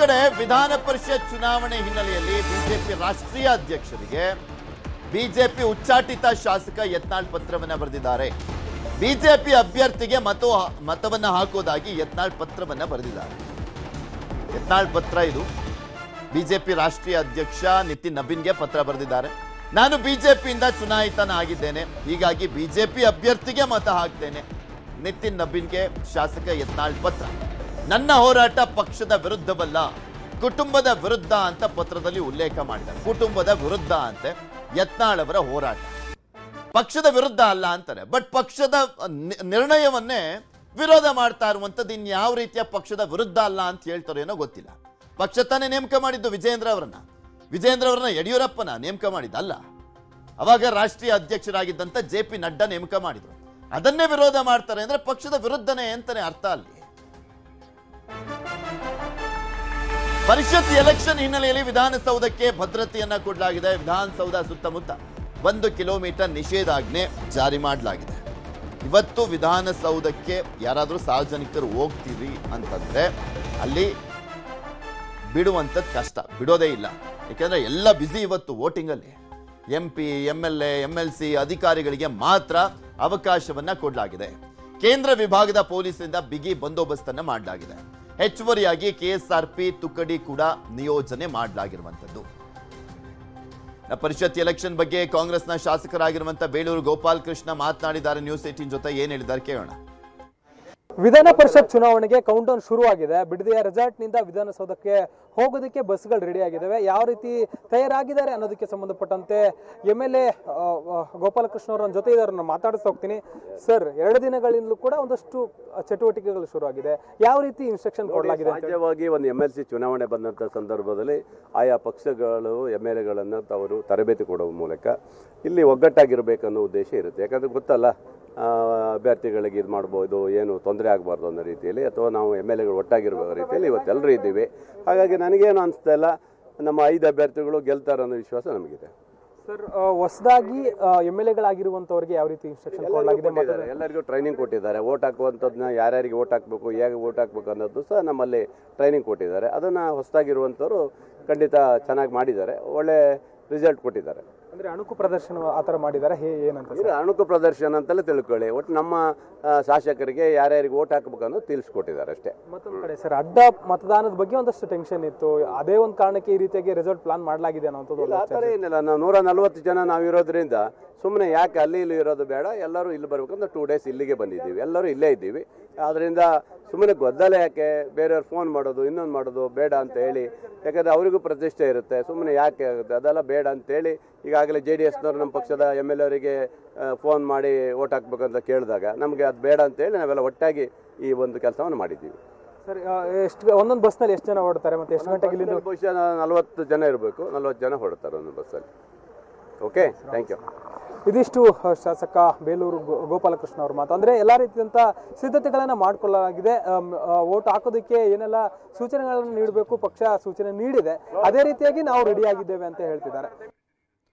ಕಡೆ ವಿಧಾನ ಪರಿಷತ್ ಚುನಾವಣೆ ಹಿನ್ನೆಲೆಯಲ್ಲಿ ಬಿಜೆಪಿ ರಾಷ್ಟ್ರೀಯ ಅಧ್ಯಕ್ಷರಿಗೆ ಬಿಜೆಪಿ ಉಚ್ಚಾಟಿತ ಶಾಸಕ ಯತ್ನಾಳ್ ಪತ್ರವನ್ನ ಬರೆದಿದ್ದಾರೆ. ಬಿಜೆಪಿ ಅಭ್ಯರ್ಥಿಗೆ ಮತವನ್ನ ಹಾಕೋದಾಗಿ ಯತ್ನಾಳ್ ಪತ್ರವನ್ನ ಬರೆದಿದ್ದಾರೆ. ಯತ್ನಾಳ್ ಪತ್ರ ಇದು. ಬಿಜೆಪಿ ರಾಷ್ಟ್ರೀಯ ಅಧ್ಯಕ್ಷ ನಿತಿನ್ ನಬೀನ್ಗೆ ಪತ್ರ ಬರೆದಿದ್ದಾರೆ. ನಾನು ಬಿಜೆಪಿಯಿಂದ ಚುನಾಯಿತನಾಗಿದ್ದೇನೆ, ಹೀಗಾಗಿ ಬಿಜೆಪಿ ಅಭ್ಯರ್ಥಿಗೆ ಮತ ಹಾಕ್ತೇನೆ. ನಿತಿನ್ ನಬೀನ್ಗೆ ಶಾಸಕ ಯತ್ನಾಳ್ ಪತ್ರ. ನನ್ನ ಹೋರಾಟ ಪಕ್ಷದ ವಿರುದ್ಧವಲ್ಲ, ಕುಟುಂಬದ ವಿರುದ್ಧ ಅಂತ ಪತ್ರದಲ್ಲಿ ಉಲ್ಲೇಖ ಮಾಡಿದ್ದಾರೆ. ಕುಟುಂಬದ ವಿರುದ್ಧ ಅಂತೆ ಯತ್ನಾಳ್ ಅವರ ಹೋರಾಟ, ಪಕ್ಷದ ವಿರುದ್ಧ ಅಲ್ಲ ಅಂತಾರೆ. ಬಟ್ ಪಕ್ಷದ ನಿರ್ಣಯವನ್ನೇ ವಿರೋಧ ಮಾಡ್ತಾ ಇರುವಂತದ್ದು ಇನ್ಯಾವ ರೀತಿಯ ಪಕ್ಷದ ವಿರುದ್ಧ ಅಲ್ಲ ಅಂತ ಹೇಳ್ತಾರೋ ಏನೋ ಗೊತ್ತಿಲ್ಲ. ಪಕ್ಷ ತಾನೇ ನೇಮಕ ಮಾಡಿದ್ದು ವಿಜೇಂದ್ರ ಅವರನ್ನ ಯಡಿಯೂರಪ್ಪನ ನೇಮಕ ಮಾಡಿದ್ದಲ್ಲ. ಅವಾಗ ರಾಷ್ಟ್ರೀಯ ಅಧ್ಯಕ್ಷರಾಗಿದ್ದಂತ JP ನಡ್ಡಾ ನೇಮಕ ಮಾಡಿದ್ರು. ಅದನ್ನೇ ವಿರೋಧ ಮಾಡ್ತಾರೆ ಅಂದ್ರೆ ಪಕ್ಷದ ವಿರುದ್ಧನೇ ಅಂತಾನೆ ಅರ್ಥ. ಅಲ್ಲಿ ಪರಿಷತ್ ಎಲೆಕ್ಷನ್ ಹಿನ್ನೆಲೆಯಲ್ಲಿ ವಿಧಾನಸೌಧಕ್ಕೆ ಭದ್ರತೆಯನ್ನ ಕೊಡಲಾಗಿದೆ. ವಿಧಾನಸೌಧ ಸುತ್ತಮುತ್ತ 1 ಕಿಲೋಮೀಟರ್ ನಿಷೇಧಾಜ್ಞೆ ಜಾರಿ ಮಾಡಲಾಗಿದೆ. ಇವತ್ತು ವಿಧಾನಸೌಧಕ್ಕೆ ಯಾರಾದರೂ ಸಾರ್ವಜನಿಕರು ಹೋಗ್ತೀವಿ ಅಂತಂದ್ರೆ ಅಲ್ಲಿ ಬಿಡುವಂಥದ್ದು ಕಷ್ಟ, ಬಿಡೋದೇ ಇಲ್ಲ. ಯಾಕೆಂದ್ರೆ ಎಲ್ಲ ಬ್ಯುಸಿ ಇವತ್ತು ವೋಟಿಂಗ್ ಅಲ್ಲಿ. MP, MLA, MLC ಅಧಿಕಾರಿಗಳಿಗೆ ಮಾತ್ರ ಅವಕಾಶವನ್ನ ಕೊಡಲಾಗಿದೆ. ಕೇಂದ್ರ ವಿಭಾಗದ ಪೊಲೀಸರಿಂದ ಬಿಗಿ ಬಂದೋಬಸ್ತನ್ನ ಮಾಡಲಾಗಿದೆ. ಹೆಚ್ಚುವರಿಯಾಗಿ KSRP ತುಕಡಿ ಕೂಡ ನಿಯೋಜನೆ ಮಾಡಲಾಗಿರುವಂತದ್ದು. ಪರಿಷತ್ ಎಲೆಕ್ಷನ್ ಬಗ್ಗೆ ಕಾಂಗ್ರೆಸ್ನ ಶಾಸಕರಾಗಿರುವಂತಹ ಬೇಳೂರು ಗೋಪಾಲ್ ಕೃಷ್ಣ ಮಾತನಾಡಿದ್ದಾರೆ. ನ್ಯೂಸ್ 18 ಜೊತೆ ಏನ್ ಹೇಳಿದ್ದಾರೆ ಕೇಳೋಣ. ವಿಧಾನ ಪರಿಷತ್ ಚುನಾವಣೆಗೆ ಕೌಂಟ್ ಡೌನ್ ಶುರುವಾಗಿದೆ. ಬಿಡದಿಯ ರೆಸಾರ್ಟ್ ನಿಂದ ವಿಧಾನಸೌಧಕ್ಕೆ ಹೋಗೋದಕ್ಕೆ ಬಸ್ಗಳು ರೆಡಿ ಆಗಿದ್ದಾವೆ. ಯಾವ ರೀತಿ ತಯಾರಾಗಿದ್ದಾರೆ ಅನ್ನೋದಕ್ಕೆ ಸಂಬಂಧಪಟ್ಟಂತೆ MLA ಗೋಪಾಲಕೃಷ್ಣ ಅವರ ಜೊತೆ ಇದನ್ನು ಮಾತಾಡಿಸ್ತಾ ಹೋಗ್ತೀನಿ. ಸರ್, 2 ದಿನಗಳಿಂದಲೂ ಕೂಡ ಒಂದಷ್ಟು ಚಟುವಟಿಕೆಗಳು ಶುರುವಾಗಿದೆ. ಯಾವ ರೀತಿ ಇನ್ಸ್ಟ್ರಕ್ಷನ್ ಕೊಡಲಾಗಿದೆ? ರಾಜ್ಯವಾಗಿ ಒಂದು MLC ಚುನಾವಣೆ ಬಂದಂಥ ಸಂದರ್ಭದಲ್ಲಿ ಆಯಾ ಪಕ್ಷಗಳು MLAಗಳನ್ನು ಅವರು ತರಬೇತಿ ಕೊಡುವ ಮೂಲಕ ಇಲ್ಲಿ ಒಗ್ಗಟ್ಟಾಗಿರಬೇಕನ್ನೋ ಉದ್ದೇಶ ಇರುತ್ತೆ. ಯಾಕಂದರೆ ಗೊತ್ತಲ್ಲ, ಅಭ್ಯರ್ಥಿಗಳಿಗೆ ಇದು ಮಾಡ್ಬೋದು, ಏನು ತೊಂದರೆ ಆಗಬಾರ್ದು ಅನ್ನೋ ರೀತಿಯಲ್ಲಿ, ಅಥವಾ ನಾವು MLAಗಳು ಒಟ್ಟಾಗಿರುವ ರೀತಿಯಲ್ಲಿ ಇವತ್ತೆಲ್ಲರೂ ಇದ್ದೀವಿ. ಹಾಗಾಗಿ ನನಗೇನು ಅನಿಸ್ತಾ ಇಲ್ಲ, ನಮ್ಮ 5 ಅಭ್ಯರ್ಥಿಗಳು ಗೆಲ್ತಾರೆ ಅನ್ನೋ ವಿಶ್ವಾಸ ನಮಗಿದೆ. ಸರ್, ಹೊಸದಾಗಿ MLAಗಳಾಗಿರುವಂಥವ್ರಿಗೆ ಯಾವ ರೀತಿ ಇನ್ಸ್ಟ್ರಕ್ಷನ್ ಕೊಡಲಾಗಿದೆ? ಎಲ್ಲರಿಗೂ ಟ್ರೈನಿಂಗ್ ಕೊಟ್ಟಿದ್ದಾರೆ. ವೋಟ್ ಹಾಕುವಂಥದ್ದನ್ನ ಯಾರ್ಯಾರಿಗೆ ವೋಟ್ ಹಾಕಬೇಕು, ಹೇಗೆ ವೋಟ್ ಹಾಕಬೇಕು ಅನ್ನೋದು ಸಹ ನಮ್ಮಲ್ಲಿ ಟ್ರೈನಿಂಗ್ ಕೊಟ್ಟಿದ್ದಾರೆ. ಅದನ್ನು ಹೊಸದಾಗಿರುವಂಥವ್ರು ಖಂಡಿತ ಚೆನ್ನಾಗಿ ಮಾಡಿದ್ದಾರೆ, ಒಳ್ಳೆ ರಿಸಲ್ಟ್ ಕೊಟ್ಟಿದ್ದಾರೆ. ಅಂದರೆ ಅಣುಕು ಪ್ರದರ್ಶನ ಆ ಥರ ಮಾಡಿದ್ದಾರೆ, ಏನಂತ? ಅಣುಕು ಪ್ರದರ್ಶನ ಅಂತಲೇ ತಿಳ್ಕೊಳ್ಳಿ. ಒಟ್ಟು ನಮ್ಮ ಶಾಸಕರಿಗೆ ಯಾರ್ಯಾರಿಗೆ ವೋಟ್ ಹಾಕಬೇಕು ಅನ್ನೋದು ತಿಳಿಸ್ಕೊಟ್ಟಿದ್ದಾರೆ ಅಷ್ಟೇ. ಮತ್ತೊಂದು ಕಡೆ ಸರ್, ಅಡ್ಡ ಮತದಾನದ ಬಗ್ಗೆ ಒಂದಷ್ಟು ಟೆನ್ಷನ್ ಇತ್ತು. ಅದೇ ಒಂದು ಕಾರಣಕ್ಕೆ ಈ ರೀತಿಯಾಗಿ ರಿಸಲ್ಟ್ ಪ್ಲಾನ್ ಮಾಡಲಾಗಿದೆ ಅನ್ನೋದು. ಆ ಥರ ಏನಿಲ್ಲ, ನಾವು 140 ಜನ ನಾವಿರೋದ್ರಿಂದ ಸುಮ್ಮನೆ ಯಾಕೆ ಅಲ್ಲಿ ಇಲ್ಲಿ ಇರೋದು ಬೇಡ, ಎಲ್ಲರೂ ಇಲ್ಲಿ ಬರ್ಬೇಕಂದ್ರೆ 2 ಡೇಸ್ ಇಲ್ಲಿಗೆ ಬಂದಿದ್ದೀವಿ, ಎಲ್ಲರೂ ಇಲ್ಲೇ ಇದ್ದೀವಿ. ಆದ್ದರಿಂದ ಸುಮ್ಮನೆ ಗೊದ್ದಲ ಯಾಕೆ, ಬೇರೆಯವ್ರು ಫೋನ್ ಮಾಡೋದು ಇನ್ನೊಂದು ಮಾಡೋದು ಬೇಡ ಅಂತ ಹೇಳಿ. ಯಾಕಂದರೆ ಅವರಿಗೂ ಪ್ರತಿಷ್ಠೆ ಇರುತ್ತೆ, ಸುಮ್ಮನೆ ಯಾಕೆ ಆಗುತ್ತೆ, ಅದೆಲ್ಲ ಬೇಡ ಅಂತೇಳಿ ಈಗಾಗಲೇ JDSನವರು ನಮ್ಮ ಪಕ್ಷದ MLA ಅವರಿಗೆ ಫೋನ್ ಮಾಡಿ ವೋಟ್ ಹಾಕ್ಬೇಕಂತ ಕೇಳಿದಾಗ ನಮಗೆ ಅದು ಬೇಡ ಅಂತೇಳಿ ನಾವೆಲ್ಲ ಒಟ್ಟಾಗಿ ಈ ಒಂದು ಕೆಲಸವನ್ನು ಮಾಡಿದ್ದೀವಿ. ಸರ್, ಒಂದೊಂದು ಬಸ್ನಲ್ಲಿ ಎಷ್ಟು ಜನ ಹೊರಡ್ತಾರೆ ಮತ್ತು ಎಷ್ಟು ಗಂಟೆಗೆ ಇಲ್ಲಿಂದ? ಬಹುಶಃ 40 ಜನ ಇರಬೇಕು, 40 ಜನ ಹೊರಡ್ತಾರೆ ಒಂದು ಬಸ್ಸಲ್ಲಿ. Okay, thank you. ಇದಿಷ್ಟು ಶಾಸಕ ಬೇಳೂರು ಗೋಪಾಲಕೃಷ್ಣ ಅವ್ರ ಮಾತು. ಅಂದರೆ ಎಲ್ಲ ರೀತಿಯಂಥ ಸಿದ್ಧತೆಗಳನ್ನು ಮಾಡಿಕೊಳ್ಳಲಾಗಿದೆ. ವೋಟ್ ಹಾಕೋದಕ್ಕೆ ಏನೆಲ್ಲ ಸೂಚನೆಗಳನ್ನು ನೀಡಬೇಕು ಪಕ್ಷ ಸೂಚನೆ ನೀಡಿದೆ, ಅದೇ ರೀತಿಯಾಗಿ ನಾವು ರೆಡಿಯಾಗಿದ್ದೇವೆ ಅಂತ ಹೇಳ್ತಿದ್ದಾರೆ.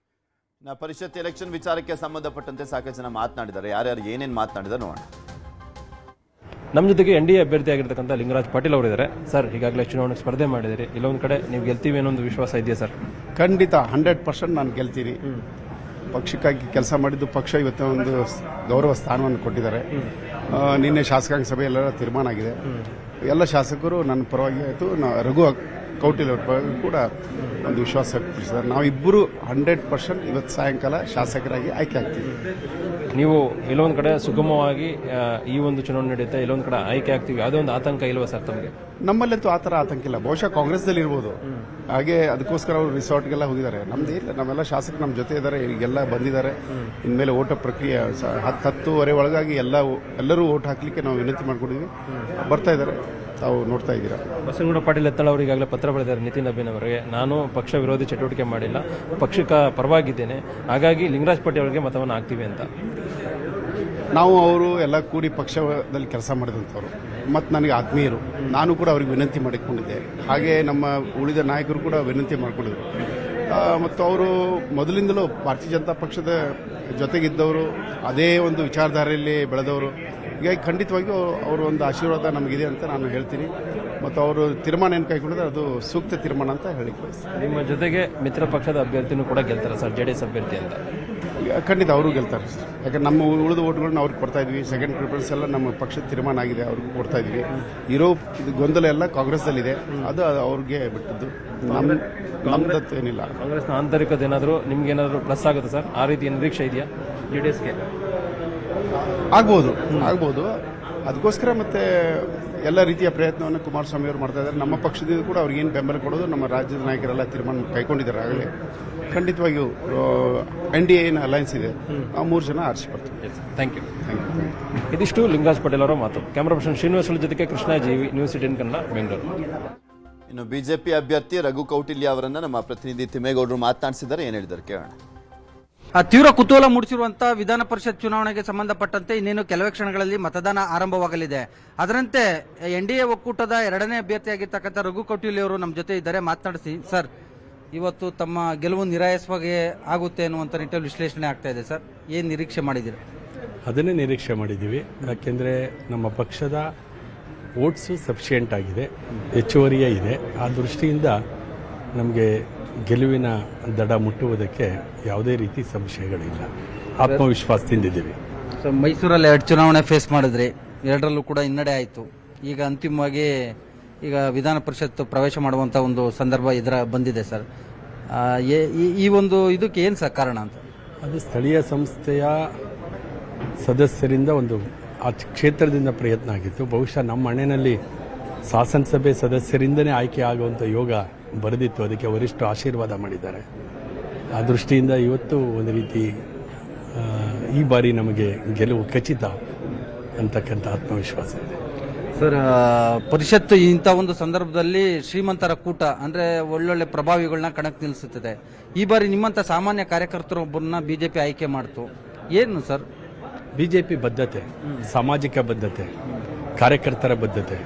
ಪರಿಷತ್ ಎಲೆಕ್ಷನ್ ವಿಚಾರಕ್ಕೆ ಸಂಬಂಧಪಟ್ಟಂತೆ ಸಾಕಷ್ಟು ಜನ ಮಾತನಾಡಿದ್ದಾರೆ. ಯಾರ್ಯಾರು ಏನೇನು ಮಾತನಾಡಿದ್ದಾರೆ ನೋಡೋಣ. ನಮ್ಮ ಜೊತೆಗೆ NDA ಅಭ್ಯರ್ಥಿ ಆಗಿರ್ತಕ್ಕಂಥ ಲಿಂಗರಾಜ್ ಪಾಟೀಲ್ ಅವರಿದ್ದಾರೆ. ಸರ್, ಈಗಾಗಲೇ ಚುನಾವಣೆ ಸ್ಪರ್ಧೆ ಮಾಡಿದಿರಿ, ಇಲ್ಲೊಂದು ಕಡೆ ನೀವು ಗೆಲ್ತೀವಿ ಅನ್ನೋ ಒಂದು ವಿಶ್ವಾಸ ಇದೆಯಾ ಸರ್? ಖಂಡಿತ 100% ನಾನು ಗೆಲ್ತೀನಿ. ಪಕ್ಷಕ್ಕಾಗಿ ಕೆಲಸ ಮಾಡಿದ್ದು ಪಕ್ಷ ಇವತ್ತು ಒಂದು ಗೌರವ ಸ್ಥಾನವನ್ನು ಕೊಟ್ಟಿದ್ದಾರೆ. ನಿನ್ನೆ ಶಾಸಕಾಂಗ ಸಭೆ ಎಲ್ಲ ತೀರ್ಮಾನ ಆಗಿದೆ. ಎಲ್ಲ ಶಾಸಕರು ನನ್ನ ಪರವಾಗಿ ಆಯಿತು, ರಘು ಕೌಟಿಲ್ ಅವ್ರ ಪರವಾಗಿ ಕೂಡ ಒಂದು ವಿಶ್ವಾಸ ವ್ಯಕ್ತಪಡಿಸಿದ್ದಾರೆ. ನಾವಿಬ್ಬರು 100% ಇವತ್ತು ಸಾಯಂಕಾಲ ಶಾಸಕರಾಗಿ ಆಯ್ಕೆ ಆಗ್ತೀವಿ. ನೀವು ಇಲ್ಲೊಂದು ಕಡೆ ಸುಗಮವಾಗಿ ಈ ಒಂದು ಚುನಾವಣೆ ನಡೆಯುತ್ತೆ, ಇಲ್ಲೊಂದು ಕಡೆ ಆಯ್ಕೆ ಆಗ್ತೀವಿ, ಯಾವುದೇ ಒಂದು ಆತಂಕ ಇಲ್ವಾ ಸರ್ ತಮಗೆ? ನಮ್ಮಲ್ಲಂತೂ ಆ ಥರ ಆತಂಕ ಇಲ್ಲ. ಬಹುಶಃ ಕಾಂಗ್ರೆಸ್ದಲ್ಲಿ ಇರ್ಬೋದು, ಹಾಗೆ ಅದಕ್ಕೋಸ್ಕರ ಅವರು ರಿಸಾರ್ಟ್ಗೆಲ್ಲ ಹೋಗಿದ್ದಾರೆ. ನಮ್ದು ಇಲ್ಲ, ನಮ್ಮೆಲ್ಲ ಶಾಸಕರು ನಮ್ಮ ಜೊತೆ ಇದ್ದಾರೆ, ಈಗೆಲ್ಲ ಬಂದಿದ್ದಾರೆ. ಇನ್ಮೇಲೆ ಓಟ ಪ್ರಕ್ರಿಯೆ 10-10:30 ಒಳಗಾಗಿ ಎಲ್ಲರೂ ಓಟ್ ಹಾಕಲಿಕ್ಕೆ ನಾವು ವಿನಂತಿ ಮಾಡ್ಕೊಂಡಿದ್ವಿ, ಬರ್ತಾ ಇದ್ದಾರೆ, ತಾವು ನೋಡ್ತಾ ಇದ್ದೀರಾ. ಬಸನಗೌಡ ಪಾಟೀಲ್ ಯತ್ನಾಳ್ ಅವರು ಈಗಾಗಲೇ ಪತ್ರ ಬರೆದಿದ್ದಾರೆ ನಿತಿನ್ ನಬೀನ್ ಅವರಿಗೆ. ನಾನು ಪಕ್ಷ ವಿರೋಧಿ ಚಟುವಟಿಕೆ ಮಾಡಿಲ್ಲ, ಪಕ್ಷಕ್ಕೆ ಪರವಾಗಿದ್ದೇನೆ, ಹಾಗಾಗಿ ಲಿಂಗರಾಜ್ ಪಾಟೀಲ್ ಅವರಿಗೆ ಮತವನ್ನು ಹಾಕ್ತೀವಿ ಅಂತ. ನಾವು ಅವರು ಎಲ್ಲ ಕೂಡಿ ಪಕ್ಷದಲ್ಲಿ ಕೆಲಸ ಮಾಡಿದಂಥವ್ರು ಮತ್ತು ನನಗೆ ಆತ್ಮೀಯರು. ನಾನು ಕೂಡ ಅವ್ರಿಗೆ ವಿನಂತಿ ಮಾಡಿಕೊಂಡಿದ್ದೆ, ಹಾಗೆ ನಮ್ಮ ಉಳಿದ ನಾಯಕರು ಕೂಡ ವಿನಂತಿ ಮಾಡಿಕೊಂಡಿದ್ರು. ಮತ್ತು ಅವರು ಮೊದಲಿಂದಲೂ ಭಾರತೀಯ ಜನತಾ ಪಕ್ಷದ ಜೊತೆಗಿದ್ದವರು, ಅದೇ ಒಂದು ವಿಚಾರಧಾರೆಯಲ್ಲಿ ಬೆಳೆದವರು. ಹೀಗಾಗಿ ಖಂಡಿತವಾಗಿಯೂ ಅವರ ಒಂದು ಆಶೀರ್ವಾದ ನಮಗಿದೆ ಅಂತ ನಾನು ಹೇಳ್ತೀನಿ. ಮತ್ತು ಅವರು ತೀರ್ಮಾನ ಏನು ಕೈಗೊಂಡಿದ್ರೆ ಅದು ಸೂಕ್ತ ತೀರ್ಮಾನ ಅಂತ ಹೇಳಿ ನಿಮ್ಮ ಜೊತೆಗೆ ಮಿತ್ರ ಪಕ್ಷದ ಅಭ್ಯರ್ಥಿನೂ ಕೂಡ ಗೆಲ್ತಾರೆ ಸರ್, JDS ಅಭ್ಯರ್ಥಿ ಅಂತ. ಖಂಡಿತ ಅವರು ಗೆಲ್ತಾರೆ ಸರ್. ಯಾಕಂದ್ರೆ ನಮ್ಮ ಉಳಿದ ಓಟ್ಗಳನ್ನ ಅವ್ರಿಗೆ ಕೊಡ್ತಾ ಇದ್ವಿ. ಸೆಕೆಂಡ್ ಪ್ರಿಫರೆನ್ಸ್ ಎಲ್ಲ ನಮ್ಮ ಪಕ್ಷದ ತೀರ್ಮಾನ ಆಗಿದೆ, ಅವ್ರಿಗೆ ಕೊಡ್ತಾ ಇದ್ವಿ. ಇರೋ ಗೊಂದಲ ಎಲ್ಲ ಕಾಂಗ್ರೆಸ್ದಲ್ಲಿದೆ, ಅದು ಅವ್ರಿಗೆ ಬಿಟ್ಟದ್ದು, ನಮ್ದತ್ತು ಏನಿಲ್ಲ. ಕಾಂಗ್ರೆಸ್ನ ಆಂತರಿಕದ ಏನಾದರೂ ನಿಮ್ಗೇನಾದರೂ ಪ್ಲಸ್ ಆಗುತ್ತೆ ಸರ್? ಆ ರೀತಿಯ ನಿರೀಕ್ಷೆ ಇದೆಯಾ JDSಗೆ? ಆಗ್ಬೋದು. ಅದಕ್ಕೋಸ್ಕರ ಮತ್ತೆ ಎಲ್ಲ ರೀತಿಯ ಪ್ರಯತ್ನವನ್ನು ಕುಮಾರಸ್ವಾಮಿ ಅವರು ಮಾಡ್ತಾ ಇದ್ದಾರೆ. ನಮ್ಮ ಪಕ್ಷದಿಂದ ಕೂಡ ಅವ್ರಿಗೆ ಏನು ಬೆಂಬಲ ಕೊಡೋದು ನಮ್ಮ ರಾಜ್ಯದ ನಾಯಕರೆಲ್ಲ ತೀರ್ಮಾನ ಕೈಗೊಂಡಿದ್ದಾರೆ. ಆಗಲೇ ಖಂಡಿತವಾಗಿಯೂ NDA ಏನು ಅಲಯನ್ಸ್ ಇದೆ, ಆ 3 ಜನ ಆರಿಸಿ ಬರ್ತೀವಿ. Thank you. ಇದಿಷ್ಟು ಲಿಂಗರಾಜ್ ಪಟೇಲ್ ಅವರ ಮಾತು. ಕ್ಯಾಮರಾ ಪರ್ಸನ್ ಶ್ರೀನಿವಾಸ್ ಜೊತೆಗೆ ಕೃಷ್ಣ ಜೀವಿ, ನ್ಯೂಸ್ 18 ಕನ್ನಡ, ಬೆಂಗಳೂರು. ಇನ್ನು ಬಿಜೆಪಿ ಅಭ್ಯರ್ಥಿ ರಘು ಕೌಟಿಲ್ಯ ಅವರನ್ನ ನಮ್ಮ ಪ್ರತಿನಿಧಿ ತಿಮ್ಮೇಗೌಡರು ಮಾತನಾಡಿಸಿದ್ದಾರೆ. ಏನ್ ಹೇಳಿದ್ದಾರೆ ಕೇಳೋಣ. ತೀವ್ರ ಕುತೂಹಲ ಮೂಡಿಸಿರುವಂತಹ ವಿಧಾನ ಪರಿಷತ್ ಚುನಾವಣೆಗೆ ಸಂಬಂಧಪಟ್ಟಂತೆ ಇನ್ನೇನು ಕೆಲವೇ ಕ್ಷಣಗಳಲ್ಲಿ ಮತದಾನ ಆರಂಭವಾಗಲಿದೆ. ಅದರಂತೆ NDA ಒಕ್ಕೂಟದ 2ನೇ ಅಭ್ಯರ್ಥಿಯಾಗಿರ್ತಕ್ಕಂಥ ರಘು ಕೌಟಿಲ್ಯ ಅವರು ನಮ್ಮ ಜೊತೆ ಇದ್ದಾರೆ. ಮಾತನಾಡಿಸಿ ಸರ್, ಇವತ್ತು ತಮ್ಮ ಗೆಲುವು ನಿರಾಯಸವಾಗಿ ಆಗುತ್ತೆ ಅನ್ನುವಂಥ ನಿಟ್ಟಿನಲ್ಲಿ ವಿಶ್ಲೇಷಣೆ ಆಗ್ತಾ ಇದೆ ಸರ್, ಏನು ನಿರೀಕ್ಷೆ ಮಾಡಿದ್ದೀರಿ? ಅದನ್ನೇ ನಿರೀಕ್ಷೆ ಮಾಡಿದ್ದೀವಿ. ಯಾಕೆಂದರೆ ನಮ್ಮ ಪಕ್ಷದ ವೋಟ್ಸು ಸಫಿಷಿಯೆಂಟ್ ಆಗಿದೆ, ಹೆಚ್ಚುವರಿಯೇ ಇದೆ. ಆ ದೃಷ್ಟಿಯಿಂದ ನಮಗೆ ಗೆಲುವಿನ ದಡ ಮುಟ್ಟುವುದಕ್ಕೆ ಯಾವುದೇ ರೀತಿ ಸಂಶಯಗಳಿಲ್ಲ, ಆತ್ಮವಿಶ್ವಾಸದಿಂದಿದ್ದೀವಿ. ಸೊ ಮೈಸೂರಲ್ಲಿ 2 ಚುನಾವಣೆ ಫೇಸ್ ಮಾಡಿದ್ರಿ, 2ರಲ್ಲೂ ಕೂಡ ಹಿನ್ನಡೆ ಆಯಿತು. ಈಗ ಅಂತಿಮವಾಗಿ ಈಗ ವಿಧಾನ ಪರಿಷತ್ ಪ್ರವೇಶ ಮಾಡುವಂಥ ಒಂದು ಸಂದರ್ಭ ಇದರ ಬಂದಿದೆ ಸರ್. ಈ ಒಂದು ಇದಕ್ಕೆ ಏನು ಸರ್ ಕಾರಣ ಅಂತ? ಅದು ಸ್ಥಳೀಯ ಸಂಸ್ಥೆಯ ಸದಸ್ಯರಿಂದ ಒಂದು ಆ ಕ್ಷೇತ್ರದಿಂದ ಪ್ರಯತ್ನ ಆಗಿತ್ತು. ಬಹುಶಃ ನಮ್ಮ ಮನೆಯಲ್ಲಿ ಶಾಸನಸಭೆ ಸದಸ್ಯರಿಂದನೇ ಆಯ್ಕೆ ಆಗುವಂಥ ಯೋಗ ಬರೆದಿತ್ತು, ಅದಕ್ಕೆ ವರಿಷ್ಠರು ಆಶೀರ್ವಾದ ಮಾಡಿದ್ದಾರೆ. ಆ ದೃಷ್ಟಿಯಿಂದ ಇವತ್ತು ಒಂದು ರೀತಿ ಈ ಬಾರಿ ನಮಗೆ ಗೆಲುವು ಖಚಿತ ಅಂತಕ್ಕಂಥ ಆತ್ಮವಿಶ್ವಾಸ ಇದೆ ಸರ್. ಪರಿಷತ್ತು ಇಂಥ ಒಂದು ಸಂದರ್ಭದಲ್ಲಿ ಶ್ರೀಮಂತರ ಕೂಟ ಅಂದರೆ ಒಳ್ಳೊಳ್ಳೆ ಪ್ರಭಾವಿಗಳನ್ನ ಕಣಕ್ಕೆ ನಿಲ್ಲಿಸುತ್ತದೆ. ಈ ಬಾರಿ ನಿಮ್ಮಂಥ ಸಾಮಾನ್ಯ ಕಾರ್ಯಕರ್ತರೊಬ್ಬರನ್ನ BJP ಆಯ್ಕೆ ಮಾಡ್ತು, ಏನು ಸರ್? BJP ಬದ್ಧತೆ, ಸಾಮಾಜಿಕ ಬದ್ಧತೆ, ಕಾರ್ಯಕರ್ತರ ಬದ್ಧತೆ,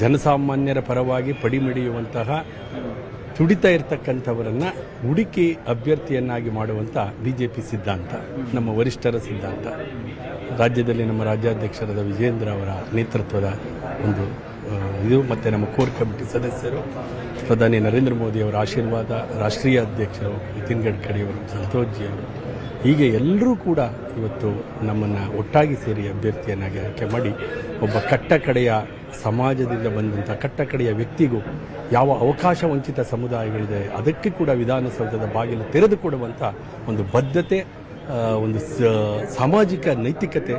ಜನಸಾಮಾನ್ಯರ ಪರವಾಗಿ ಪಡಿಮಿಡಿಯುವಂತಹ ತುಡಿತಾ ಇರತಕ್ಕಂಥವರನ್ನು ಹುಡುಕಿ ಅಭ್ಯರ್ಥಿಯನ್ನಾಗಿ ಮಾಡುವಂಥ BJP ಸಿದ್ಧಾಂತ, ನಮ್ಮ ವರಿಷ್ಠರ ಸಿದ್ಧಾಂತ. ರಾಜ್ಯದಲ್ಲಿ ನಮ್ಮ ರಾಜ್ಯಾಧ್ಯಕ್ಷರಾದ ವಿಜೇಂದ್ರ ಅವರ ನೇತೃತ್ವದ ಒಂದು ಇದು, ಮತ್ತು ನಮ್ಮ ಕೋರ್ ಕಮಿಟಿ ಸದಸ್ಯರು, ಪ್ರಧಾನಿ ನರೇಂದ್ರ ಮೋದಿ ಅವರ ಆಶೀರ್ವಾದ, ರಾಷ್ಟ್ರೀಯ ಅಧ್ಯಕ್ಷರು ನಿತಿನ್ ಗಡ್ಕರಿ ಅವರು, ಸಂತೋಷ್ ಜಿ ಅವರು, ಹೀಗೆ ಎಲ್ಲರೂ ಕೂಡ ಇವತ್ತು ನಮ್ಮನ್ನು ಒಟ್ಟಾಗಿ ಸೇರಿ ಅಭ್ಯರ್ಥಿಯನ್ನಾಗಿ ಆಯ್ಕೆ ಮಾಡಿ ಒಬ್ಬ ಕಟ್ಟಕಡೆಯ ಸಮಾಜದಿಂದ ಬಂದಂಥ ಕಟ್ಟಕಡೆಯ ವ್ಯಕ್ತಿಗೂ ಯಾವ ಅವಕಾಶ ವಂಚಿತ ಸಮುದಾಯಗಳಿದೆ ಅದಕ್ಕೆ ಕೂಡ ವಿಧಾನಸೌಧದ ಬಾಗಿಲು ತೆರೆದುಕೊಡುವಂಥ ಒಂದು ಬದ್ಧತೆ, ಒಂದು ಸಾಮಾಜಿಕ ನೈತಿಕತೆ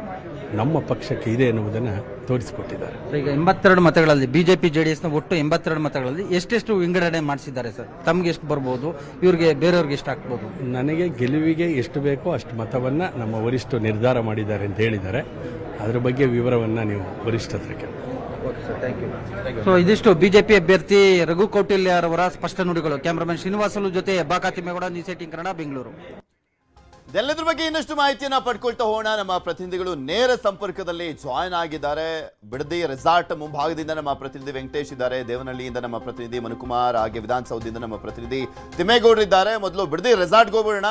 ನಮ್ಮ ಪಕ್ಷಕ್ಕೆ ಇದೆ ಎನ್ನುವುದನ್ನು ತೋರಿಸಿಕೊಟ್ಟಿದ್ದಾರೆ. ಈಗ 82 ಮತಗಳಲ್ಲಿ BJP JDSನ ಒಟ್ಟು 82 ಮತಗಳಲ್ಲಿ ಎಷ್ಟೆಷ್ಟು ವಿಂಗಡಣೆ ಮಾಡಿಸಿದ್ದಾರೆ ಸರ್? ತಮ್ಗೆ ಎಷ್ಟು ಬರ್ಬೋದು, ಇವ್ರಿಗೆ ಬೇರೆಯವ್ರಿಗೆ ಎಷ್ಟು ಹಾಕ್ಬೋದು? ನನಗೆ ಗೆಲುವಿಗೆ ಎಷ್ಟು ಬೇಕೋ ಅಷ್ಟು ಮತವನ್ನು ನಮ್ಮ ವರಿಷ್ಠರು ನಿರ್ಧಾರ ಮಾಡಿದ್ದಾರೆ ಅಂತ ಹೇಳಿದ್ದಾರೆ. ಅದರ ಬಗ್ಗೆ ವಿವರವನ್ನು ನೀವು ವರಿಷ್ಠ ಹತ್ರ ಕೇಳಿ. ಸೊ ಇದಿಷ್ಟು BJP ಅಭ್ಯರ್ಥಿ ರಘು ಕೌಟಿಲ್ಯ ಅವರ ಸ್ಪಷ್ಟ ನುಡಿಗಳು. ಕ್ಯಾಮರಾಮನ್ ಶ್ರೀನಿವಾಸಲು ಜೊತೆ ಬಾಕಾ ತಿಮ್ಮೇಗೌಡ, ನ್ಯೂಸ್ 18 ಕನ್ನಡ, ಬೆಂಗಳೂರು. ಇದೆಲ್ಲದ್ರ ಬಗ್ಗೆ ಇನ್ನಷ್ಟು ಮಾಹಿತಿಯನ್ನ ಪಡ್ಕೊಳ್ತಾ ಹೋಗೋಣ. ನಮ್ಮ ಪ್ರತಿನಿಧಿಗಳು ನೇರ ಸಂಪರ್ಕದಲ್ಲಿ ಜಾಯ್ನ್ ಆಗಿದ್ದಾರೆ. ಬಿಡದಿ ರೆಸಾರ್ಟ್ ಮುಂಭಾಗದಿಂದ ನಮ್ಮ ಪ್ರತಿನಿಧಿ ವೆಂಕಟೇಶ್ ಇದ್ದಾರೆ, ದೇವನಹಳ್ಳಿಯಿಂದ ನಮ್ಮ ಪ್ರತಿನಿಧಿ ಮನುಕುಮಾರ್, ಹಾಗೆ ವಿಧಾನಸೌಧದಿಂದ ನಮ್ಮ ಪ್ರತಿನಿಧಿ ತಿಮ್ಮೇಗೌಡರು ಇದ್ದಾರೆ. ಮೊದಲು ಬಿಡದಿ ರೆಸಾರ್ಟ್ಗೆ ಹೋಗೋಣ.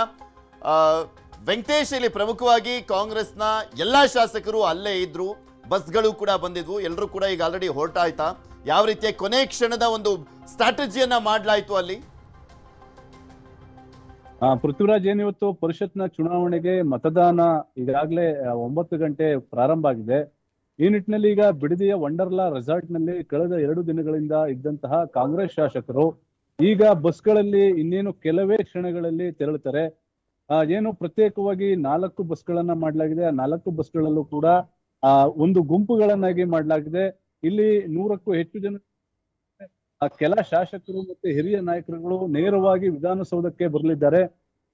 ವೆಂಕಟೇಶ್, ಇಲ್ಲಿ ಪ್ರಮುಖವಾಗಿ ಕಾಂಗ್ರೆಸ್ನ ಎಲ್ಲಾ ಶಾಸಕರು ಅಲ್ಲೇ ಇದ್ರು, ಬಸ್ಗಳು ಕೂಡ ಬಂದಿದ್ವು, ಎಲ್ಲರೂ ಕೂಡ ಈಗ ಆಲ್ರೆಡಿ ಹೊರಟಾಯ್ತಾ? ಯಾವ ರೀತಿಯ ಕೊನೆ ಕ್ಷಣದ ಒಂದು ಸ್ಟ್ರಾಟಜಿಯನ್ನ ಮಾಡಲಾಯಿತು ಅಲ್ಲಿ? ಪೃಥ್ವಿರಾಜ್, ಏನಿವತ್ತು ಪರಿಷತ್ನ ಚುನಾವಣೆಗೆ ಮತದಾನ ಈಗಾಗಲೇ 9 ಗಂಟೆ ಪ್ರಾರಂಭ ಆಗಿದೆ. ಈ ನಿಟ್ಟಿನಲ್ಲಿ ಈಗ ಬಿಡದಿಯ ವಂಡರ್ಲಾ ರೆಸಾರ್ಟ್ ನಲ್ಲಿ ಕಳೆದ 2 ದಿನಗಳಿಂದ ಇದ್ದಂತಹ ಕಾಂಗ್ರೆಸ್ ಶಾಸಕರು ಈಗ ಬಸ್ಗಳಲ್ಲಿ ಇನ್ನೇನು ಕೆಲವೇ ಕ್ಷಣಗಳಲ್ಲಿ ತೆರಳುತ್ತಾರೆ. ಏನು ಪ್ರತ್ಯೇಕವಾಗಿ 4 ಬಸ್ಗಳನ್ನ ಮಾಡಲಾಗಿದೆ. ಆ 4 ಬಸ್ಗಳಲ್ಲೂ ಕೂಡ ಒಂದು ಗುಂಪುಗಳನ್ನಾಗಿ ಮಾಡಲಾಗಿದೆ. ಇಲ್ಲಿ 100ಕ್ಕೂ ಹೆಚ್ಚು ಜನ ಕೆಲ ಶಾಸಕರು ಮತ್ತೆ ಹಿರಿಯ ನಾಯಕರುಗಳು ನೇರವಾಗಿ ವಿಧಾನಸೌಧಕ್ಕೆ ಬರಲಿದ್ದಾರೆ.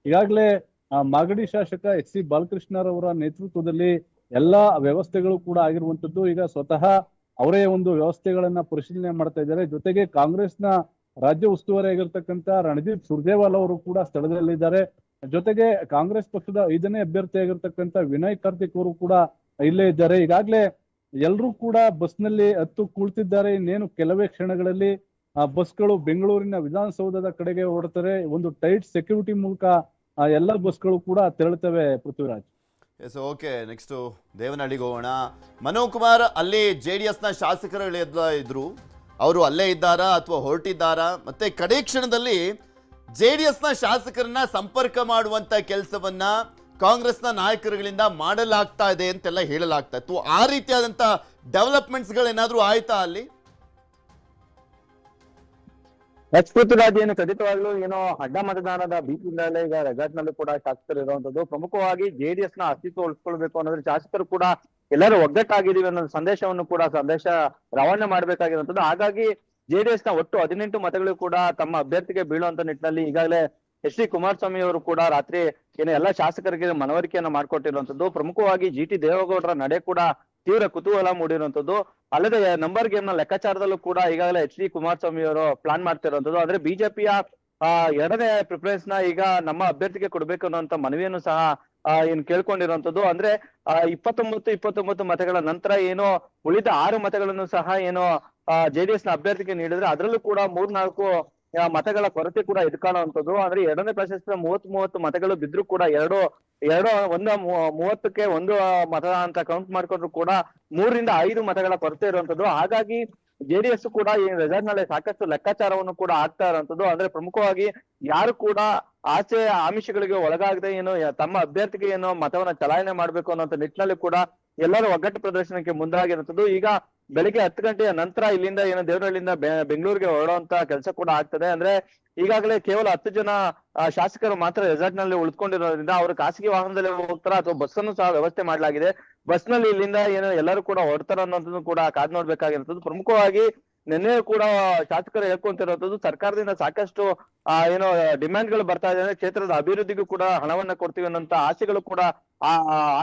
ಈಗಾಗಲೇ ಮಾಗಡಿ ಶಾಸಕ HC ಬಾಲಕೃಷ್ಣರವರ ನೇತೃತ್ವದಲ್ಲಿ ಎಲ್ಲಾ ವ್ಯವಸ್ಥೆಗಳು ಕೂಡ ಆಗಿರುವಂತದ್ದು. ಈಗ ಸ್ವತಃ ಅವರೇ ಒಂದು ವ್ಯವಸ್ಥೆಗಳನ್ನ ಪರಿಶೀಲನೆ ಮಾಡ್ತಾ ಇದ್ದಾರೆ. ಜೊತೆಗೆ ಕಾಂಗ್ರೆಸ್ನ ರಾಜ್ಯ ಉಸ್ತುವಾರಿ ಆಗಿರ್ತಕ್ಕಂಥ ರಣದೀಪ್ ಸುರ್ಜೇವಾಲಾ ಅವರು ಕೂಡ ಸ್ಥಳದಲ್ಲಿದ್ದಾರೆ. ಜೊತೆಗೆ ಕಾಂಗ್ರೆಸ್ ಪಕ್ಷದ 5ನೇ ಅಭ್ಯರ್ಥಿ ಆಗಿರ್ತಕ್ಕಂಥ ವಿನಯ್ ಕಾರ್ತಿಕ್ ಅವರು ಕೂಡ ಇಲ್ಲೇ ಇದ್ದಾರೆ. ಈಗಾಗಲೇ ಎಲ್ಲರೂ ಕೂಡ ಬಸ್ನಲ್ಲಿ ಹತ್ತು ಕುಳಿತಿದ್ದಾರೆ. ಇನ್ನೇನು ಕೆಲವೇ ಕ್ಷಣಗಳಲ್ಲಿ ಬಸ್ಗಳು ಬೆಂಗಳೂರಿನ ವಿಧಾನಸೌಧದ ಕಡೆಗೆ ಹೊರಡ್ತಾರೆ. ಒಂದು ಟೈಟ್ ಸೆಕ್ಯೂರಿಟಿ ಮೂಲಕ ಎಲ್ಲ ಬಸ್ಗಳು ಕೂಡ ತೆರಳುತ್ತವೆ. Prithviraj, yes, okay. ನೆಕ್ಸ್ಟ್ ದೇವನಹಳ್ಳಿಗೆ ಹೋಗೋಣ. ಮನೋಕುಮಾರ್, ಅಲ್ಲಿ JDSನ ಶಾಸಕರು ಇದ್ರು, ಅವರು ಅಲ್ಲೇ ಇದ್ದಾರಾ ಅಥವಾ ಹೊರಟಿದ್ದಾರಾ? ಮತ್ತೆ ಕಡೆ ಕ್ಷಣದಲ್ಲಿ JDSನ ಶಾಸಕರನ್ನ ಸಂಪರ್ಕ ಮಾಡುವಂತ ಕೆಲಸವನ್ನ ಕಾಂಗ್ರೆಸ್ನ ನಾಯಕರುಗಳಿಂದ ಮಾಡಲಾಗ್ತಾ ಇದೆ ಅಂತೆಲ್ಲ ಹೇಳಲಾಗ್ತಾ ಇತ್ತು. ಆ ರೀತಿಯಾದಂತ ಡೆವಲಪ್ಮೆಂಟ್ಸ್ಗಳೇನಾದ್ರೂ ಆಯ್ತಾ ಅಲ್ಲಿ? ಪೃಥ್ವಿರಾಜ್, ಏನು ಖಂಡಿತವಾಗ್ಲೂ ಏನೋ ಅಡ್ಡ ಮತದಾನದ ಭೀತಿಯಿಂದಲೇ ಈಗ ರೆಸಾರ್ಟ್ನಲ್ಲೂ ಕೂಡ ಶಾಸಕರು ಇರುವಂತದ್ದು. ಪ್ರಮುಖವಾಗಿ JDSನ ಅಸ್ತಿತ್ವ ಉಳಿಸ್ಕೊಳ್ಬೇಕು ಅನ್ನೋದ್ರೆ ಶಾಸಕರು ಕೂಡ ಎಲ್ಲರೂ ಒಗ್ಗಟ್ಟಾಗಿದ್ದೀವಿ ಅನ್ನೋ ಸಂದೇಶ ರವಾನೆ ಮಾಡಬೇಕಾಗಿರುವಂತದ್ದು. ಹಾಗಾಗಿ JDSನ ಒಟ್ಟು 18 ಮತಗಳು ಕೂಡ ತಮ್ಮ ಅಭ್ಯರ್ಥಿಗೆ ಬೀಳುವಂತ ನಿಟ್ಟಿನಲ್ಲಿ ಈಗಾಗಲೇ ಎಚ್ ಡಿ ಕುಮಾರಸ್ವಾಮಿ ಅವರು ಕೂಡ ರಾತ್ರಿ ಏನು ಎಲ್ಲಾ ಶಾಸಕರಿಗೆ ಮನವರಿಕೆಯನ್ನ ಮಾಡ್ಕೊಟ್ಟಿರುವಂತದ್ದು. ಪ್ರಮುಖವಾಗಿ GT ದೇವೇಗೌಡರ ನಡೆ ಕೂಡ ತೀವ್ರ ಕುತೂಹಲ ಮೂಡಿರುವಂತದ್ದು. ಅಲ್ಲದೆ ನಂಬರ್ ಗೇಮ್ ನ ಲೆಕ್ಕಾಚಾರದಲ್ಲೂ ಕೂಡ ಈಗಾಗಲೇ ಎಚ್ ಡಿ ಕುಮಾರಸ್ವಾಮಿ ಅವರು ಪ್ಲಾನ್ ಮಾಡ್ತಿರುವಂತದ್ದು. ಆದ್ರೆ ಬಿಜೆಪಿಯ ಎರಡನೇ ಪ್ರಿಫರೆನ್ಸ್ ನ ಈಗ ನಮ್ಮ ಅಭ್ಯರ್ಥಿಗೆ ಕೊಡ್ಬೇಕು ಅನ್ನುವಂತ ಮನವಿಯನ್ನು ಸಹ ಏನ್ ಕೇಳ್ಕೊಂಡಿರುವಂತದ್ದು. ಅಂದ್ರೆ 29 ಮತಗಳ ನಂತರ ಏನೋ ಉಳಿದ 6 ಮತಗಳನ್ನು ಸಹ ಏನೋ JDSನ ಅಭ್ಯರ್ಥಿಗೆ ನೀಡಿದ್ರೆ ಅದರಲ್ಲೂ ಕೂಡ 3-4 ಮತಗಳ ಕೊರತೆ ಕೂಡ ಎದುಕಾಣುವಂಥದ್ದು. ಅಂದ್ರೆ ಎರಡನೇ ಪ್ರಶಸ್ತಿಯ 30 ಮತಗಳು ಬಿದ್ರು ಕೂಡ ಒಂದು 30ಕ್ಕೆ 1 ಮತ ಅಂತ ಕೌಂಟ್ ಮಾಡ್ಕೊಂಡ್ರು ಕೂಡ 3-5 ಮತಗಳ ಕೊರತೆ ಇರುವಂತದ್ದು. ಹಾಗಾಗಿ JDS ಕೂಡ ಈ ರೆಸಾರ್ಟ್ ನಲ್ಲಿ ಸಾಕಷ್ಟು ಲೆಕ್ಕಾಚಾರವನ್ನು ಕೂಡ ಆಗ್ತಾ ಇರುವಂತದ್ದು. ಅಂದ್ರೆ ಪ್ರಮುಖವಾಗಿ ಯಾರು ಕೂಡ ಆಸೆ ಆಮಿಷಗಳಿಗೆ ಒಳಗಾಗದೆ ಏನು ತಮ್ಮ ಅಭ್ಯರ್ಥಿಗೆ ಏನೋ ಮತವನ್ನ ಚಲಾವಣೆ ಮಾಡ್ಬೇಕು ಅನ್ನೋ ನಿಟ್ಟಿನಲ್ಲಿ ಕೂಡ ಎಲ್ಲರೂ ಒಗ್ಗಟ್ಟು ಪ್ರದರ್ಶನಕ್ಕೆ ಮುಂದಾಗಿರುವಂತದ್ದು. ಈಗ ಬೆಳಿಗ್ಗೆ 10 ಗಂಟೆಯ ನಂತರ ಇಲ್ಲಿಂದ ಏನು ದೇವನಹಳ್ಳಿಯಿಂದ ಬೆಂಗಳೂರಿಗೆ ಹೊರಡುವಂತ ಕೆಲಸ ಕೂಡ ಆಗ್ತದೆ. ಅಂದ್ರೆ ಈಗಾಗಲೇ ಕೇವಲ 10 ಜನ ಶಾಸಕರು ಮಾತ್ರ ರೆಸಾರ್ಟ್ ನಲ್ಲಿ ಉಳಿದುಕೊಂಡಿರೋದ್ರಿಂದ ಅವರು ಖಾಸಗಿ ವಾಹನದಲ್ಲಿ ಹೋಗ್ತಾರ ಅಥವಾ ಬಸ್ ಅನ್ನು ಸಹ ವ್ಯವಸ್ಥೆ ಮಾಡಲಾಗಿದೆ. ಬಸ್ ನಲ್ಲಿ ಇಲ್ಲಿಂದ ಏನು ಎಲ್ಲರೂ ಕೂಡ ಹೊರಡ್ತಾರ ಅನ್ನೋದನ್ನು ಕೂಡ ಕಾದ್ ನೋಡ್ಬೇಕಾಗಿರುತ್ತದೆ. ಪ್ರಮುಖವಾಗಿ ನಿನ್ನೆ ಕೂಡ ಶಾಸಕರು ಹೇಳ್ಕೊಂತಿರುವಂತದ್ದು ಸರ್ಕಾರದಿಂದ ಸಾಕಷ್ಟು ಏನೋ ಡಿಮ್ಯಾಂಡ್ ಗಳು ಬರ್ತಾ ಇದೆ. ಅಂದ್ರೆ ಕ್ಷೇತ್ರದ ಅಭಿವೃದ್ಧಿಗೂ ಕೂಡ ಹಣವನ್ನ ಕೊಡ್ತೀವಿ ಅನ್ನೋಂತ ಆಸೆಗಳು ಕೂಡ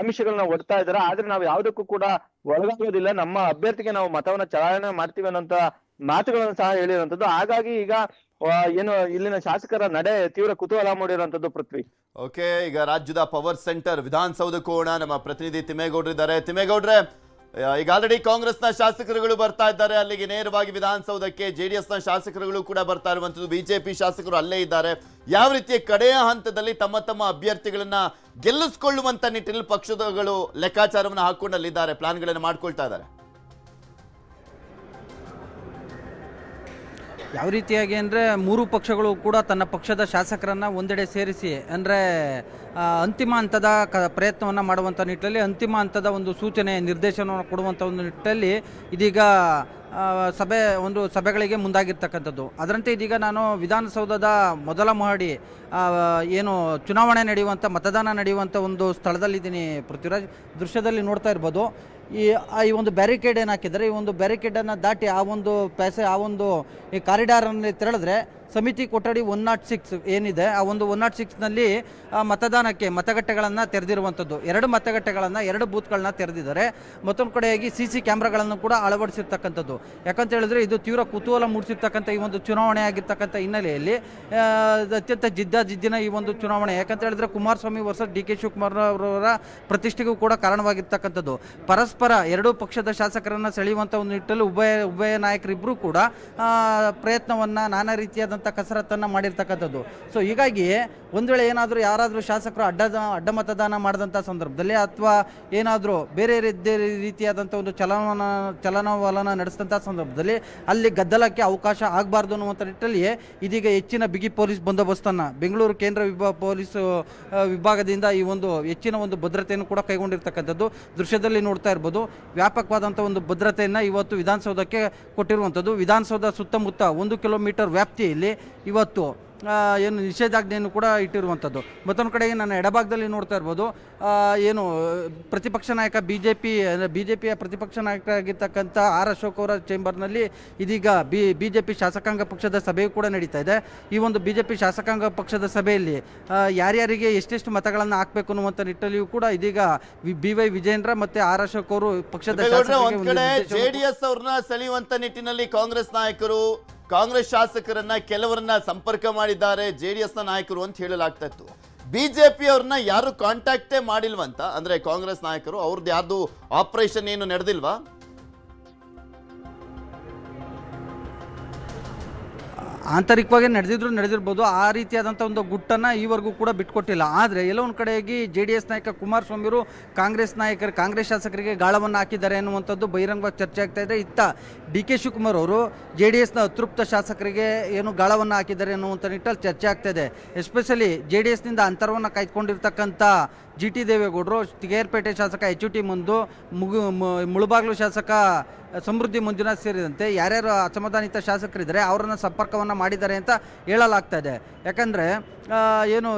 ಆಮಿಷಗಳನ್ನ ಒಡ್ತಾ ಇದಾರೆ. ಆದ್ರೆ ನಾವು ಯಾವುದಕ್ಕೂ ಕೂಡ ಒಳಗಾಗೋದಿಲ್ಲ, ನಮ್ಮ ಅಭ್ಯರ್ಥಿಗೆ ನಾವು ಮತವನ್ನ ಚಲಾವಣೆ ಮಾಡ್ತೀವಿ ಅನ್ನೋಂತ ಮಾತುಗಳನ್ನು ಸಹ ಹೇಳಿರುವಂತದ್ದು. ಹಾಗಾಗಿ ಈಗ ಏನು ಇಲ್ಲಿನ ಶಾಸಕರ ನಡೆ ತೀವ್ರ ಕುತೂಹಲ ಮೂಡಿರುವಂತದ್ದು. ಪೃಥ್ವಿ, ಓಕೆ, ಈಗ ರಾಜ್ಯದ ಪವರ್ ಸೆಂಟರ್ ವಿಧಾನಸೌಧಕ್ಕೂ ಹೋಗೋಣ. ನಮ್ಮ ಪ್ರತಿನಿಧಿ ತಿಮ್ಮೇಗೌಡರು ಇದ್ದಾರೆ. ತಿಮ್ಮೇಗೌಡ್ರೆ, ಈಗ ಆಲ್ರೆಡಿ ಕಾಂಗ್ರೆಸ್ನ ಶಾಸಕರುಗಳು ಬರ್ತಾ ಇದ್ದಾರೆ ಅಲ್ಲಿಗೆ ನೇರವಾಗಿ ವಿಧಾನಸೌಧಕ್ಕೆ. JDSನ ಶಾಸಕರುಗಳು ಕೂಡ ಬರ್ತಾ ಇರುವಂತದ್ದು, ಬಿಜೆಪಿ ಶಾಸಕರು ಅಲ್ಲೇ ಇದ್ದಾರೆ. ಯಾವ ರೀತಿಯ ಕಡೆಯ ಹಂತದಲ್ಲಿ ತಮ್ಮ ಅಭ್ಯರ್ಥಿಗಳನ್ನ ಗೆಲ್ಲಿಸಿಕೊಳ್ಳುವಂತ ನಿಟ್ಟಿನಲ್ಲಿ ಪಕ್ಷದಗಳು ಲೆಕ್ಕಾಚಾರವನ್ನು ಹಾಕೊಂಡು ಅಲ್ಲಿದ್ದಾರೆ, ಪ್ಲಾನ್ಗಳನ್ನು ಮಾಡ್ಕೊಳ್ತಾ ಇದ್ದಾರೆ? ಯಾವ ರೀತಿಯಾಗಿ ಅಂದರೆ 3 ಪಕ್ಷಗಳು ಕೂಡ ತನ್ನ ಪಕ್ಷದ ಶಾಸಕರನ್ನು ಒಂದೆಡೆ ಸೇರಿಸಿ ಅಂದರೆ ಅಂತಿಮ ಹಂತದ ಪ್ರಯತ್ನವನ್ನು ಮಾಡುವಂಥ ನಿಟ್ಟಿನಲ್ಲಿ ಅಂತಿಮ ಹಂತದ ಒಂದು ಸೂಚನೆ ನಿರ್ದೇಶನವನ್ನು ಕೊಡುವಂಥ ಒಂದು ನಿಟ್ಟಿನಲ್ಲಿ ಇದೀಗ ಸಭೆಗಳಿಗೆ ಮುಂದಾಗಿರ್ತಕ್ಕಂಥದ್ದು. ಅದರಂತೆ ಇದೀಗ ನಾನು ವಿಧಾನಸೌಧದ ಮೊದಲ ಮಹಡಿ ಏನು ಚುನಾವಣೆ ನಡೆಯುವಂಥ ಮತದಾನ ನಡೆಯುವಂಥ ಒಂದು ಸ್ಥಳದಲ್ಲಿದ್ದೀನಿ ಪೃಥ್ವಿರಾಜ್. ದೃಶ್ಯದಲ್ಲಿ ನೋಡ್ತಾ ಇರ್ಬೋದು ಈ ಒಂದು ಬ್ಯಾರಿಕೇಡ್ ಏನು ಹಾಕಿದ್ದಾರೆ, ಈ ಒಂದು ಬ್ಯಾರಿಕೇಡನ್ನು ದಾಟಿ ಆ ಒಂದು ಈ ಕಾರಿಡಾರನ್ನು ತೆರಳಿದ್ರೆ ಸಮಿತಿ ಕೊಠಡಿ 106 ಏನಿದೆ ಆ ಒಂದು 106ನಲ್ಲಿ ಮತದಾನಕ್ಕೆ ಮತಗಟ್ಟೆಗಳನ್ನು ತೆರೆದಿರುವಂಥದ್ದು. 2 ಮತಗಟ್ಟೆಗಳನ್ನು 2 ಬೂತ್ಗಳನ್ನ ತೆರೆದಿದ್ದಾರೆ. ಮತ್ತೊಂದು ಕಡೆಯಾಗಿ CC ಕ್ಯಾಮ್ರಾಗಳನ್ನು ಕೂಡ ಅಳವಡಿಸಿರ್ತಕ್ಕಂಥದ್ದು. ಯಾಕಂತ ಹೇಳಿದ್ರೆ ಇದು ತೀವ್ರ ಕುತೂಹಲ ಮೂಡಿಸಿರ್ತಕ್ಕಂಥ ಈ ಒಂದು ಚುನಾವಣೆ ಆಗಿರ್ತಕ್ಕಂಥ ಹಿನ್ನೆಲೆಯಲ್ಲಿ ಅತ್ಯಂತ ಜಿದ್ದಿನ ಈ ಒಂದು ಚುನಾವಣೆ. ಯಾಕಂತ ಹೇಳಿದ್ರೆ ಕುಮಾರಸ್ವಾಮಿ ವರ್ಸಸ್ DK ಶಿವಕುಮಾರ್ ಅವರ ಪ್ರತಿಷ್ಠೆಗೂ ಕೂಡ ಕಾರಣವಾಗಿರ್ತಕ್ಕಂಥದ್ದು. ಪರಸ್ಪರ 2 ಪಕ್ಷದ ಶಾಸಕರನ್ನು ಸೆಳೆಯುವಂಥ ಒಂದು ನಿಟ್ಟಲ್ಲಿ ಉಭಯ ನಾಯಕರಿಬ್ಬರು ಕೂಡ ಪ್ರಯತ್ನವನ್ನು ನಾನಾ ರೀತಿಯಾದಂಥ ಕಸರತ್ತನ್ನು ಮಾಡಿರ್ತಕ್ಕಂಥದ್ದು. ಸೊ ಹೀಗಾಗಿ ಒಂದು ವೇಳೆ ಯಾರಾದರೂ ಶಾಸಕರು ಅಡ್ಡ ಮತದಾನ ಮಾಡಿದಂಥ ಸಂದರ್ಭದಲ್ಲಿ ಅಥವಾ ಏನಾದರೂ ಬೇರೆ ರೀತಿಯಾದಂಥ ಒಂದು ಚಲನವಲನ ನಡೆಸಿದಂಥ ಸಂದರ್ಭದಲ್ಲಿ ಅಲ್ಲಿ ಗದ್ದಲಕ್ಕೆ ಅವಕಾಶ ಆಗಬಾರ್ದು ಅನ್ನುವಂಥ ನಿಟ್ಟಲ್ಲಿ ಇದೀಗ ಹೆಚ್ಚಿನ ಬಿಗಿ ಪೊಲೀಸ್ ಬಂದೋಬಸ್ತನ್ನು ಬೆಂಗಳೂರು ಕೇಂದ್ರ ಪೊಲೀಸ್ ವಿಭಾಗದಿಂದ ಈ ಒಂದು ಹೆಚ್ಚಿನ ಒಂದು ಭದ್ರತೆಯನ್ನು ಕೂಡ ಕೈಗೊಂಡಿರ್ತಕ್ಕಂಥದ್ದು. ದೃಶ್ಯದಲ್ಲಿ ನೋಡ್ತಾ ಇರ್ಬೋದು ವ್ಯಾಪಕವಾದಂಥ ಒಂದು ಭದ್ರತೆಯನ್ನು ಇವತ್ತು ವಿಧಾನಸೌಧಕ್ಕೆ ಕೊಟ್ಟಿರುವಂಥದ್ದು. ವಿಧಾನಸೌಧ ಸುತ್ತಮುತ್ತ 1 ಕಿಲೋಮೀಟರ್ ವ್ಯಾಪ್ತಿಯಲ್ಲಿ ಇವತ್ತು ಏನು ನಿಷೇಧಾಜ್ಞೆಯನ್ನು ಕೂಡ ಇಟ್ಟಿರುವಂಥದ್ದು. ಮತ್ತೊಂದು ಕಡೆಗೆ ನನ್ನ ಎಡಭಾಗದಲ್ಲಿ ನೋಡ್ತಾ ಇರ್ಬೋದು ಏನು ಪ್ರತಿಪಕ್ಷ ನಾಯಕ ಬಿಜೆಪಿಯ ಪ್ರತಿಪಕ್ಷ ನಾಯಕ ಆಗಿರ್ತಕ್ಕಂಥ ಆರ್ ಅಶೋಕ್ ಅವರ ಚೇಂಬರ್ನಲ್ಲಿ ಇದೀಗ ಬಿಜೆಪಿ ಶಾಸಕಾಂಗ ಪಕ್ಷದ ಸಭೆಯೂ ಕೂಡ ನಡೀತಾ ಇದೆ. ಈ ಒಂದು ಬಿಜೆಪಿ ಶಾಸಕಾಂಗ ಪಕ್ಷದ ಸಭೆಯಲ್ಲಿ ಯಾರ್ಯಾರಿಗೆ ಎಷ್ಟೆಷ್ಟು ಮತಗಳನ್ನು ಹಾಕಬೇಕು ಅನ್ನುವಂಥ ನಿಟ್ಟಲ್ಲಿಯೂ ಕೂಡ ಇದೀಗ BY ವಿಜೇಂದ್ರ ಮತ್ತೆ ಆರ್ ಅಶೋಕ್ ಅವರು ಪಕ್ಷದ JDS ಅವ್ರನ್ನ ಸೆಳೆಯುವಂತ ನಿಟ್ಟಿನಲ್ಲಿ ಕಾಂಗ್ರೆಸ್ ನಾಯಕರು ಕಾಂಗ್ರೆಸ್ ಶಾಸಕರನ್ನ ಕೆಲವರನ್ನ ಸಂಪರ್ಕ ಮಾಡಿದ್ದಾರೆ JDSನ ನಾಯಕರು ಅಂತ ಹೇಳಲಾಗ್ತಾ ಇತ್ತು. ಬಿಜೆಪಿ ಅವ್ರನ್ನ ಯಾರು ಕಾಂಟ್ಯಾಕ್ಟೇ ಮಾಡಿಲ್ವಂತ, ಅಂದ್ರೆ ಕಾಂಗ್ರೆಸ್ ನಾಯಕರು ಅವ್ರದ್ದು ಯಾರ್ದು ಆಪರೇಷನ್ ಏನು ನಡೆದಿಲ್ವಾ? ಆಂತರಿಕವಾಗಿ ನಡೆದಿರ್ಬೋದು. ಆ ರೀತಿಯಾದಂಥ ಒಂದು ಗುಟ್ಟನ್ನು ಈವರೆಗೂ ಕೂಡ ಬಿಟ್ಕೊಟ್ಟಿಲ್ಲ. ಆದರೆ ಎಲ್ಲೋ ಒಂದು ಕಡೆಯಾಗಿ JDS ನಾಯಕ ಕುಮಾರಸ್ವಾಮಿ ಅವರು ಕಾಂಗ್ರೆಸ್ ಶಾಸಕರಿಗೆ ಗಾಳವನ್ನು ಹಾಕಿದ್ದಾರೆ ಅನ್ನುವಂಥದ್ದು ಬಹಿರಂಗವಾಗಿ ಚರ್ಚೆ ಆಗ್ತಾ ಇದೆ. ಇತ್ತ DK ಶಿವಕುಮಾರ್ ಅವರು JDSನ ಅತೃಪ್ತ ಶಾಸಕರಿಗೆ ಏನು ಗಾಳವನ್ನು ಹಾಕಿದ್ದಾರೆ ಅನ್ನುವಂಥ ನಿಟ್ಟಲ್ಲಿ ಚರ್ಚೆ ಆಗ್ತಾ ಇದೆ. ಎಸ್ಪೆಷಲಿ JDSನಿಂದ ಅಂತರವನ್ನು ಕಾಯ್ದುಕೊಂಡಿರ್ತಕ್ಕಂಥ GT ದೇವೇಗೌಡರು, ಕೇರ್ಪೇಟೆ ಶಾಸಕ HUT ಮುಂದು, ಮುಳಬಾಗ್ಲು ಶಾಸಕ ಸಮೃದ್ಧಿ ಮಂಜುನಾಥ್ ಸೇರಿದಂತೆ ಯಾರ್ಯಾರು ಅಸಮಾಧಾನಿತ ಶಾಸಕರಿದ್ದಾರೆ ಅವರನ್ನು ಸಂಪರ್ಕವನ್ನು ಮಾಡಿದ್ದಾರೆ ಅಂತ ಹೇಳಲಾಗ್ತಾ ಇದೆ. ಯಾಕಂದರೆ ಏನು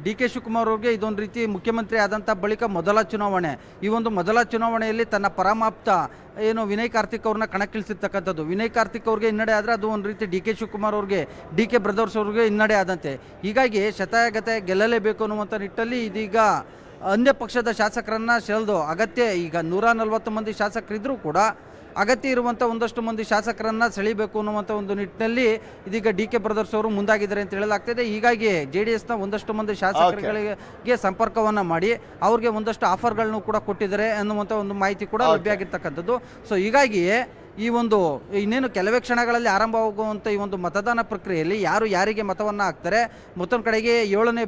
DK ಶಿವಕುಮಾರ್ ಅವ್ರಿಗೆ ಇದೊಂದು ರೀತಿ ಮುಖ್ಯಮಂತ್ರಿ ಆದಂಥ ಬಳಿಕ ಮೊದಲ ಚುನಾವಣೆ. ಈ ಒಂದು ಮೊದಲ ಚುನಾವಣೆಯಲ್ಲಿ ತನ್ನ ಪರಮಾಪ್ತ ಏನು ವಿನಯ್ ಕಾರ್ತಿಕ್ ಅವ್ರನ್ನ ಕಣಕ್ಕಿಳಿಸಿರ್ತಕ್ಕಂಥದ್ದು. ವಿನಯ್ ಕಾರ್ತಿಕ್ ಅವ್ರಿಗೆ ಹಿನ್ನಡೆ ಆದರೆ ಅದು ಒಂದು ರೀತಿ DK ಶಿವಕುಮಾರ್ ಅವ್ರಿಗೆ, DK ಬ್ರದರ್ಸ್ ಅವ್ರಿಗೆ ಹಿನ್ನಡೆ ಆದಂತೆ. ಹೀಗಾಗಿ ಶತಾಯಗತಾಯ ಗೆಲ್ಲಲೇಬೇಕು ಅನ್ನುವಂಥ ನಿಟ್ಟಲ್ಲಿ ಇದೀಗ ಅನ್ಯ ಪಕ್ಷದ ಶಾಸಕರನ್ನು ಸೆಳೆದು ಅಗತ್ಯ, ಈಗ 140 ಮಂದಿ ಶಾಸಕರಿದ್ದರೂ ಕೂಡ ಅಗತ್ಯ ಇರುವಂಥ ಒಂದಷ್ಟು ಮಂದಿ ಶಾಸಕರನ್ನು ಸೆಳಿಬೇಕು ಅನ್ನುವಂಥ ಒಂದು ನಿಟ್ಟಿನಲ್ಲಿ ಇದೀಗ DK ಬ್ರದರ್ಸ್ ಅವರು ಮುಂದಾಗಿದ್ದಾರೆ ಅಂತ ಹೇಳಲಾಗ್ತಿದೆ. ಹೀಗಾಗಿ JDSನ ಒಂದಷ್ಟು ಮಂದಿ ಶಾಸಕರುಗಳಿಗೆ ಸಂಪರ್ಕವನ್ನು ಮಾಡಿ ಅವ್ರಿಗೆ ಒಂದಷ್ಟು ಆಫರ್ಗಳನ್ನು ಕೂಡ ಕೊಟ್ಟಿದ್ದಾರೆ ಅನ್ನುವಂಥ ಒಂದು ಮಾಹಿತಿ ಕೂಡ ಲಭ್ಯ ಆಗಿರ್ತಕ್ಕಂಥದ್ದು. ಸೊ ಹೀಗಾಗಿ ಈ ಒಂದು ಇನ್ನೇನು ಕೆಲವೇ ಕ್ಷಣಗಳಲ್ಲಿ ಆರಂಭವಾಗುವಂಥ ಈ ಒಂದು ಮತದಾನ ಪ್ರಕ್ರಿಯೆಯಲ್ಲಿ ಯಾರು ಯಾರಿಗೆ ಮತವನ್ನು ಹಾಕ್ತಾರೆ, ಮತ್ತೊಂದು ಕಡೆಗೆ 7ನೇ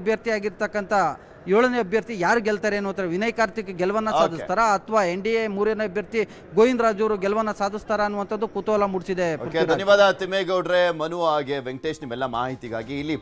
ಅಭ್ಯರ್ಥಿ ಯಾರು ಗೆಲ್ತಾರೆ ಅನ್ನುವಂಥ ವಿನಯ್ ಕಾರ್ತಿಕ್ ಗೆಲುವನ್ನು ಸಾಧಿಸ್ತಾರಾ ಅಥವಾ NDA 3ನೇ ಅಭ್ಯರ್ಥಿ ಗೋವಿಂದ ರಾಜು ಅವರು ಗೆಲುವನ್ನು ಸಾಧಿಸ್ತಾರಾ ಅನ್ನುವಂಥದ್ದು ಕುತೂಹಲ ಮೂಡಿಸಿದೆ. ಧನ್ಯವಾದ ತಿಮ್ಮೇಗೌಡ್ರೆ, ಮನು ಹಾಗೆ ವೆಂಕಟೇಶ್, ನಿಮ್ಮೆಲ್ಲ ಮಾಹಿತಿಗಾಗಿ. ಇಲ್ಲಿ